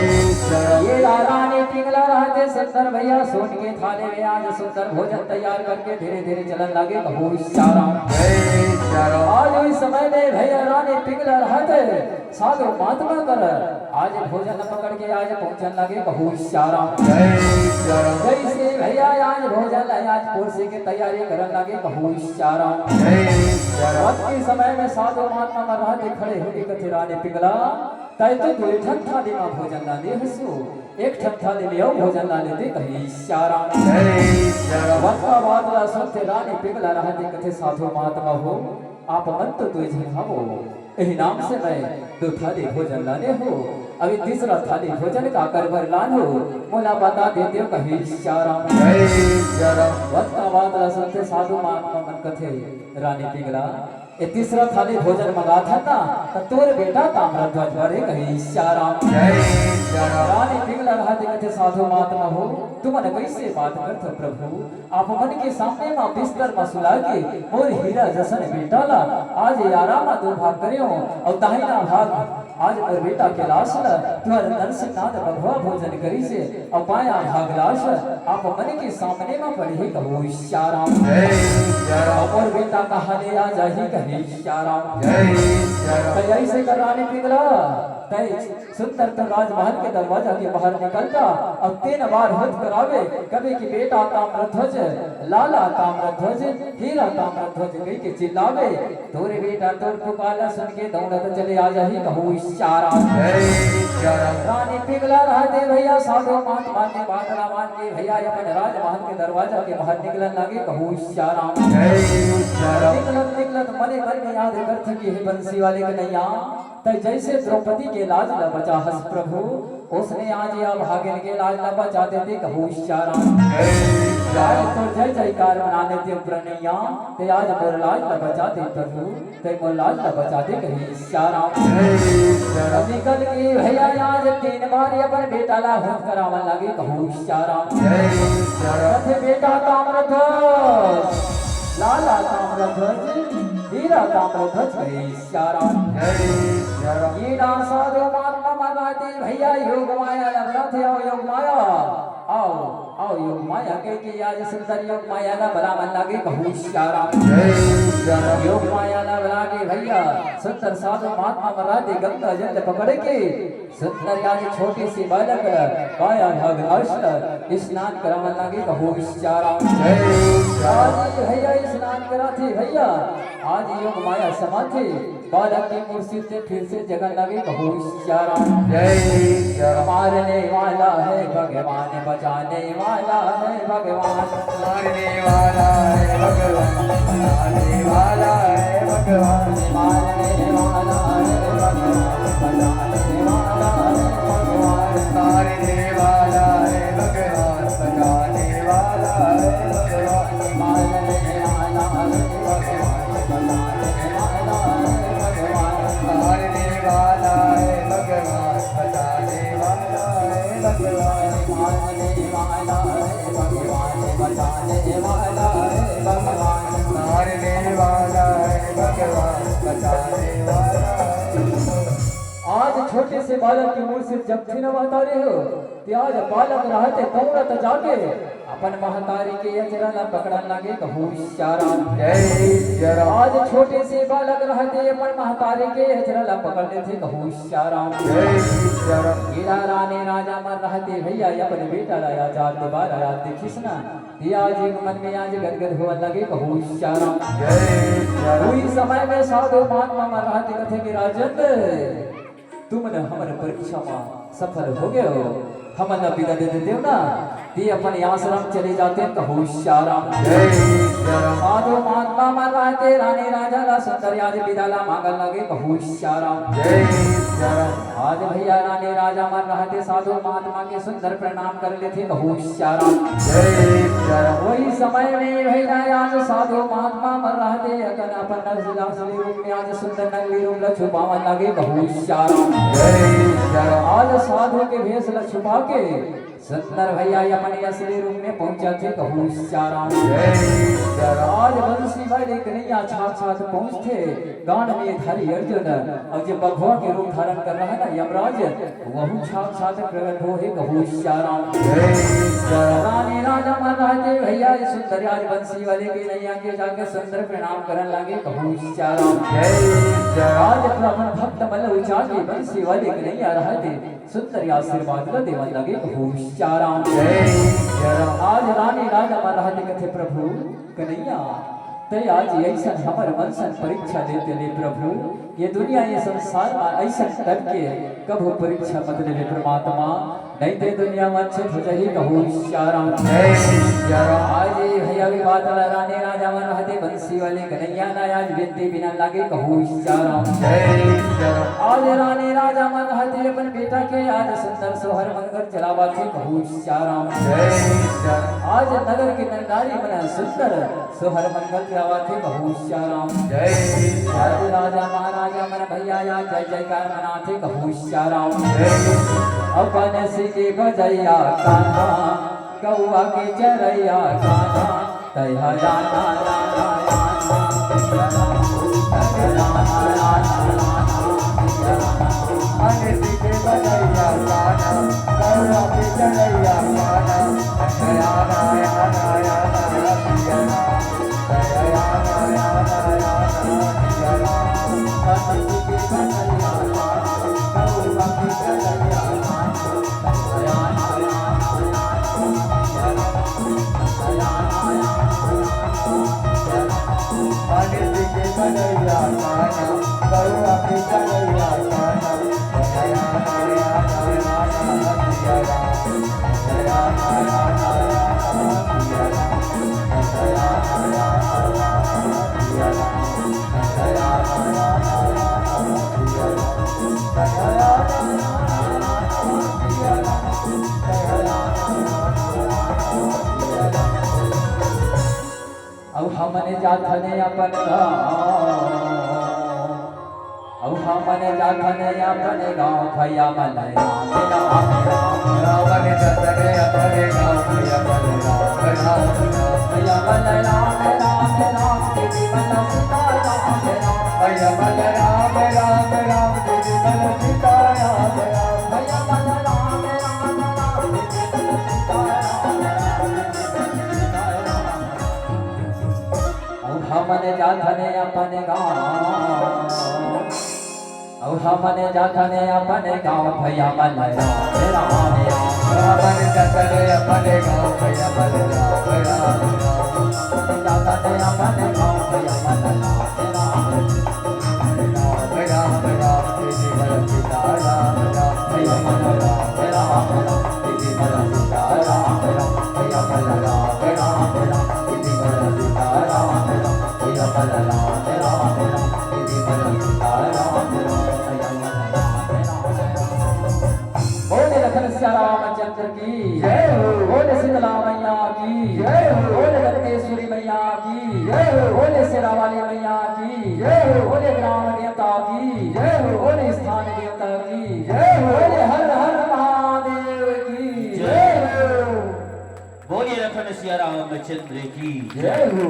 सिया राम ये रानी पिघला रहते सुंदर भैया सोन के थाले में आज सुंदर भोजन तैयार करके धीरे धीरे चलन लगे कहूँ श्याराम जय सिया राम आज इस समय में भैया रानी पिघला रहते साधु महात्मा कर आज भोजन पकड़ के आज पहुंचने लगे कहूँ श्याराम जय सिया राम जैसे भैया आज भोजन आज पुरसे की तैयारी करने लगे कहूँ श्याराम जय सिया राम वक्त के समय में साधु महात्मा महाराज खड़े होके कथे रानी पिघला तय तो दो ठन थाली में भोजन लाने हसो एक ठन थाली में और भोजन लाने दे कही श्याराम जय सिया राम वक्त का बादला सुनते रानी पिघला रहते कथे साधु महात्मा हो आप मन तो तुझे खाओ यही नाम से मैं दो थाली भोजन लाने हो अभी तीसरा थाली भोजन का करवर लान हो मोला बता देते हो कही श्याराम जय सिया राम वक्त का बादला सुनते साधु महात्मा मन कथे रानी पिघला ये तीसरा थाली भोजन मंगा था ना तो तोर बेटा ताम्रध्वज भरे कही श्याराम जय सिया राम रानी पिघला रहते कथे साधु महात्मा हो तुमने कैसे बात करते प्रभु आप मन के सामने में बिस्तर में सुला के मोर हीरा जसन बेटा ला आज आराम दो भाग करियो और दाहिना भाग आज मोर बेटा के लाश ला तुहर नरसिंहनाथ भगवा भोजन करी से और पाया भाग लाश आप मन के सामने में पड़ी कहूँ श्याराम जय सिया राम और बेटा कहानी आ जाही कही श्याराम जय सिया राम तय ऐसे कर रानी पिघला तय सुंदर तो राजमहल के दरवाजा के बाहर निकलता अब 3 बार हथ करावे कभी कि बेटा ताम्रध्वज लाला ताम्रध्वज हीरा ताम्रध्वज कही के चिल्लावे तोरे बेटा तोर पुकारा सुन के दौड़त चले आ जाही कहूँ श्याराम जय सिया राम रानी पिघला रहते भैया साधु महात्मा ने बात ना मान के भैया अपने राजमहल के दरवाजा के बाहर निकलन लगे कहूँ श्याराम जय सिया राम निकलत निकलत मने मन में याद करते कि हे बंसी वाले कन्हैया तय जैसे द्रौपदी के लाज न बचा हस प्रभु उसने आज या भागिन के लाज न बचा देते कहूँ श्याराम जय सिया आज राम तो जय जयकार मनाने दे प्रणैया ते आज मोर लाज न बचा दे प्रभु ते मोर लाज न बचा दे कहीं श्याराम जय सिया राम निकल के भैया आज 3 बार अपन बेटा ला होत करावन लगे कहूँ श्याराम जय सिया राम कथे बेटा ताम्रध्वज लाला ताम्रध्वज हीरा ताम्रध्वज कहे श्याराम जय सिया राम ये साधु महात्मा मनाते भैया योग माया लबला थे आओ योग माया आओ आओ योग माया के आज सुंदर योग माया ना बला मन लागे कहूँ श्याराम जय सिया राम योग माया ना बला के भैया सुंदर साधु महात्मा मनाते गंगा जल पकड़ के सुंदर आज छोटी सी बालक काया भाग स्नान करावन लागे कहूँ श्याराम जय सिया राम आज भैया स्नान कराते भैया आज योग माया समाधि बालक की मूर्ति से फिर से जगन लगे कहूँ श्याराम जय सिया राम मारने वाला है भगवान बचाने वाला है भगवान मारने वाला है भगवान, मारने वाला है भगवान। से बालक की मूल से जब थी न महतारी हो त्याज बालक रहते दौड़त जाके अपन महतारी के अचरा न पकड़न लगे कहू श्याराम जय जरा आज छोटे से बालक रहते अपन महतारी के अचरा न पकड़ने थे कहू श्याराम जय जरा हीरा रानी राजा मन रहते भैया अपन बेटा लाया जात दोबारा आया देखिस ना ये आज एक मन में आज गदगद होने लगे कहू श्याराम जय जरा वही समय में साधु महात्मा मन रहते कथे कि राजन तुम न हमारे परीक्षा में सफल हो गए हो हम न विदा दे देते हो ना ते अपन आश्रम चले जाते हैं कहू श्याराम जय जरा साधु महात्मा मन रहते रानी राजा ला सुंदर आज विदा ला मांगन लगे कहू श्याराम जय जरा आज भैया रानी राजा मन रहते साधु महात्मा के सुंदर प्रणाम कर लेते कहू श्याराम जय जरा वही समय में भैया आज साधु महात्मा मन रहते अकन अपन नजलासली रूप में आज सुंदर नगली रूप ला छुपावन लगे कहू श्याराम जय जरा आज साधु के भेष ला छुपा के सुंदर भैया अपने असली रूप में पहुंचा थे कहू श्याराम जय जरा आज बंसी वाले कन्हैया साथ साथ पहुंचते गान में धारी अर्जुन और जो बघवा के रूप धारण कर रहा है ना यमराज वह साथ साथ प्रकट हो है कहू श्याराम जय जरा रानी राजा मन रहते भैया ये सुंदर आज बंसी वाले के नैया के जाके सुंदर प्रणाम करने लगे कहू श्याराम जय जरा आज अपन भक्त मन उचार के बंसी वाले के नैया रहते सुंदर आशीर्वाद ला देवन लगे कहू श्याराम जय जरा आज रानी राजा मन रहते कथे प्रभु कन्हैया ते आज ऐसा हमर मन सन परीक्षा लेते ले प्रभु ये दुनिया ये संसार में ऐसा करके कब परीक्षा मत ले परमात्मा नहीं ते दुनिया में अच्छे हो जाही कहू श्याराम जय जरा आज ये भैया भी बात ला रानी राजा मन रहते बंसी वाले कन्हैया ना आज विनती बिना लागे कहू श्याराम जय जरा आज रानी राजा मन रहते अपन बेटा के आज सुंदर सोहर मनकर चलावा थे कहू श्याराम जय जरा आज नगर के नंदारी बना सुंदर सोहर मंगल चलावा थे कहू श्याराम जय आज राजा महाराजा मन भैया या जय जयकार मनाते कहू श्याराम अपन सिके बजैया कान्हा कौआ के चरैया कान्हा तैहा जाना राना के बजैया गाना कौआ के चढ़ैया गाना दया दया दया दया दया दया दया दया दया के बजैया गाना कौआ के चढ़ैया गाना दया दया दया दया दया अब हमने जाथने अपन अब हमने जाथने अपन गाँव भैया मन रावण चतरे अपने गाँव भैया मन भैया मन राम राम राम देवी मन सीता राम राम भैया मन राम राम राम देवी मन सीता राम राम भैया मन राम राम राम देवी मन सीता राम अब हमने जाथने अपन गाँव अब हमने जाथने अपन गाँव भैया मन राम राम राम रावण चतरे अपने गाँव भैया मन राम राम राम जाथने अपन गाँव भैया मन राम राम राम राम देवी मन सीता राम राम भैया मन राम राम राम देवी मन सीता राम राम भैया मन राम राम राम देवी मन सीता राम राम भैया मन राम राम राम देवी मन सीता राम राम भैया मन राम राम बोले लखन सिया रामचंद्र की जय हो। बोले शीतला मैया की जय हो। बोले गंगेश्वरी मैया की जय हो। बोले शेरावाली मैया की जय हो। बोले ग्राम देवता की जय हो। बोले स्थान देवता की जय हो। बोले हर हर महादेव की जय हो। बोलिए लखन सिया रामचंद्र की जय हो।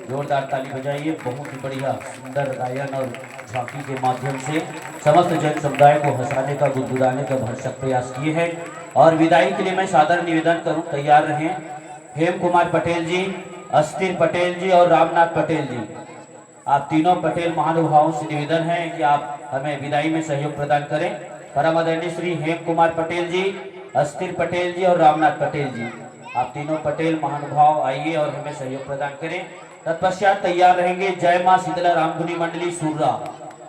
जोरदार ताली बजाइए। बहुत ही बढ़िया सुंदर गायन और झांकी के माध्यम से समस्त जन समुदाय को हंसाने का, गुदगुदाने का भरसक प्रयास किए हैं। और विदाई के लिए मैं सादर निवेदन करूं, तैयार रहें। हेम कुमार पटेल जी, अस्थिर पटेल जी और रामनाथ पटेल जी, आप तीनों पटेल महानुभावों से निवेदन है कि आप हमें विदाई में सहयोग प्रदान करें। परम आदरणीय श्री हेम कुमार पटेल जी, अस्थिर पटेल जी और रामनाथ पटेल जी, आप तीनों पटेल महानुभाव आइए और हमें सहयोग प्रदान करें। तत्पश्चात तैयार रहेंगे जय मां शीतला रामधुनी मंडली सुर्रा।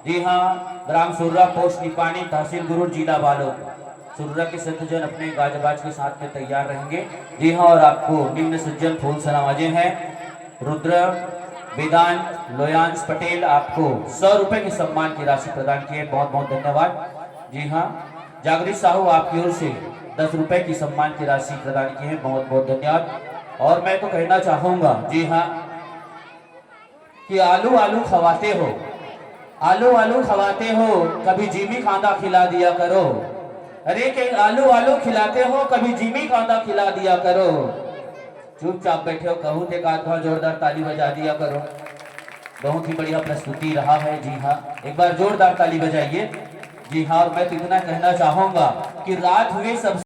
जी हाँ, ग्राम सुर्रा, पोस्ट निपानी, तहसील गुरुर, जिला बालोद। सुर्रा के संतजन अपने गाजबाज के साथ में तैयार रहेंगे। जी हाँ, और आपको निम्न सज्जन फूल सलामाजे हैं। रुद्र, वेदांत, लोयांश पटेल आपको 100 रुपए के सम्मान की राशि प्रदान की है, बहुत बहुत धन्यवाद। जी हाँ, जागृत साहू आपकी ओर से 10 रुपए की सम्मान की राशि प्रदान की है, बहुत बहुत धन्यवाद। और मैं तो कहना चाहूंगा, जी हाँ, कि आलू आलू खवाते हो, आलू आलू खवाते हो, कभी जिमी कांदा खिला दिया करो। अरे कि आलू आलू खिलाते हो, कभी जिमी कांदा खिला दिया करो। चुपचाप बैठे हो, कहूँ थे का जोरदार ताली बजा दिया करो। बहुत ही बढ़िया प्रस्तुति रहा है। जी हाँ, एक बार जोरदार ताली बजाइए। जी हाँ, और मैं तो इतना कहना चाहूंगा कि रात हुए सब